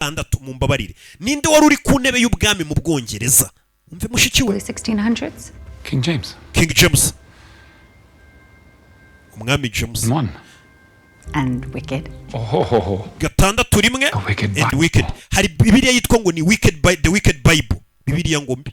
gatandatu mumbabarire ninde wari uri ku ntebe y'ubwami mu Bwongereza umve mushiki we 1600s King James umwami James and wicked gatandatu rimwe and wicked hari bibiliya yitwa ngo ni wicked by the wicked bible bibiliya ngo mbi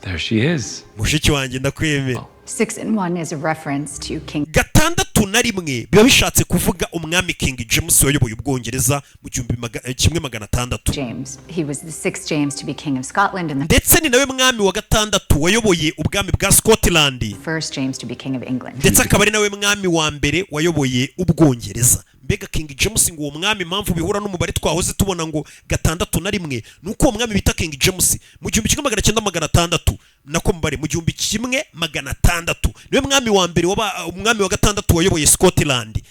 there she is mushiki wanjye ndakwemera 6 and 1 is a reference to King gatandatu na rimwe biba bishatse kuvuga umwami King James wayoboye Ubwongereza mu 1600 James. He was the sixth James to be king of Scotland and the ndetse ni nawe mwami wa gatandatu wayoboye ubwami bwa Scotland first James to be king of England. ndetse akaba ari nawe mwami wa mbere wayoboye Ubwongereza. Mbega King James ngo uwo mwami impamvu bihura n'umubare twahoze tubona ngo gatandatu na rimwe nuko uwo mwami bita King James mu 1900 nako mubare mu 1600 niwe mwami wa mbere umwami wa gatandatu wayoboye Scotland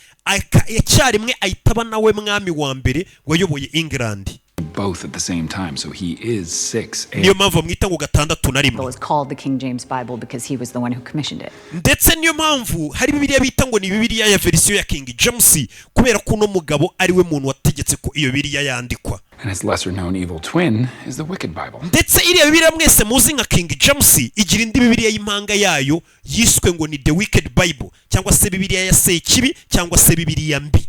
icyarimwe ahitaba nawe mwami wa mbere wayoboye England both at the same time, so he is 6. niyo mpamvu mwita ngo gatandatu na rimwe. It was called the King James Bible because he was the one who commissioned it. ndetse niyo mpamvu hari bibiliya bita ngo ni bibiliya ya verisiyo ya King James kubera ko uno mugabo ari we muntu wategetse ko iyo bibiliya yandikwa. And his lesser known evil twin is the Wicked Bible. ndetse iriya bibiliya mwese muzi nka King James igira indi bibiliya y'impanga yayo yiswe ngo ni The Wicked Bible cyangwa se bibiliya ya Sekibi cyangwa se bibiliya mbi.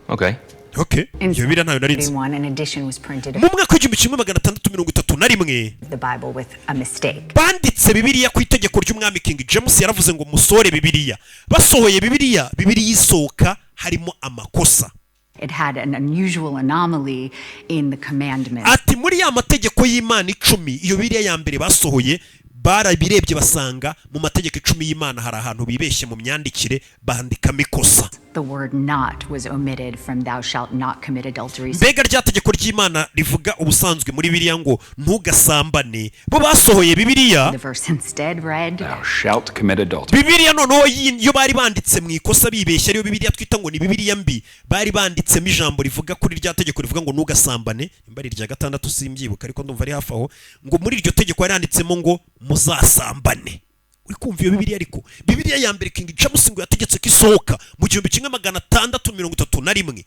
Okay. Okay. Iyo bibiliya ntayo narinzi. Mu mwaka w'igihumbi kimwe magana atandatu mirongo itatu na rimwe banditse bibiliya ku itegeko ry'umwami King James yaravuze ngo musore bibiliya. Basohoye bibiliya isohoka harimo amakosa. It had an unusual anomaly in the commandments. Ati muri ya mategeko y'Imana 10 iyo bibiliya ya mbere basohoye barabirebye basanga mu mategeko 10 y'Imana hari ahantu bibeshye mu myandikire bandikamo ikosa. The word not was omitted from thou shalt not commit adultery. Mbega rya tegeko ry'Imana rivuga ubusanzwe muri bibiliya ngo ntugasambane. Bo basohoye bibiliya The verse instead read thou shalt commit adultery. Bibiliya noneho yo bari banditse mu ikosa bibeshya ariyo bibiliya twita ngo ni bibiliya mbi bari banditsemo ijambo rivuga kuri rya tegeko rivuga ngo ntugasambane imbari rya gatandatu simbyibuka ariko ndumva ari hafi aho ngo muri iryo tegeko yaranditsemo ngo muzasambane. Uri kumva iyo bibiliya ariko bibiliya ya mbere King James ngo yategetse ko isohoka mu 1631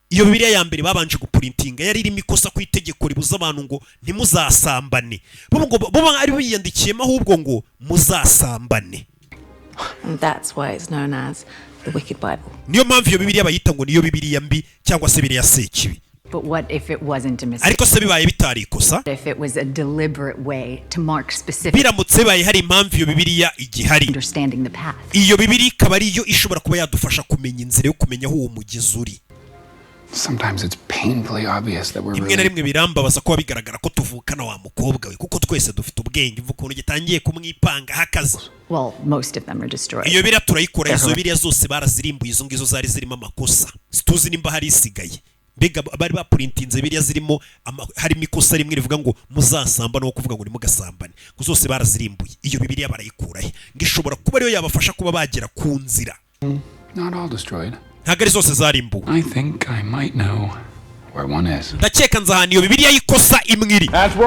iyo bibiliya ya mbere babanje guprintinga yari irimo ikosa ku itegeko ribuza abantu ngo ntimuzasambane bo ari biyandikiyemo ahubwo ngo muzasambane. And that's why it's known as the Wicked Bible. Niyo mpamvu iyo bibiliya bayita ngo niyo bibiliya mbi cyangwa se bibiliya Sekibi. But what if it wasn't a mistake? Ariko se bibaye bitari ikosa? If it was a deliberate way to mark specific biramutse bibaye hari impamvu iyo bibiliya igihari understanding the path. iyo bibiliya ikaba ariyo ishobora kuba yadufasha kumenya inzira yo kumenya aho uwo mugezi uri. Sometimes it's painfully obvious that we're rimwe na rimwe birambabaza kuba bigaragara ko tuvukana wa mukobwa we kuko twese dufite ubwenge mvuga ukuntu gitangiye kumwipanga hakazi. Well, most of them are destroyed. iyo bibiliya turayikora izo bibiliya zose barazirimbuye izo ngizo zari zirimo amakosa situzi nimba hari isigaye. Mbega bari baprintinze bibiliya zirimo harimo ikosa rimwe rivuga ngo muzasamba no kuvuga ngo ni mugasambane ngo zose barazirimbuye iyo bibiliya barayikura he ngishobora kuba ariyo yabafasha kuba bagera ku nzira. not all destroyed. ntabwo ari zose zarimbuwe. I think I might know where one is. ndakeka nzahana iyo bibiliya y'ikosa imwe iri.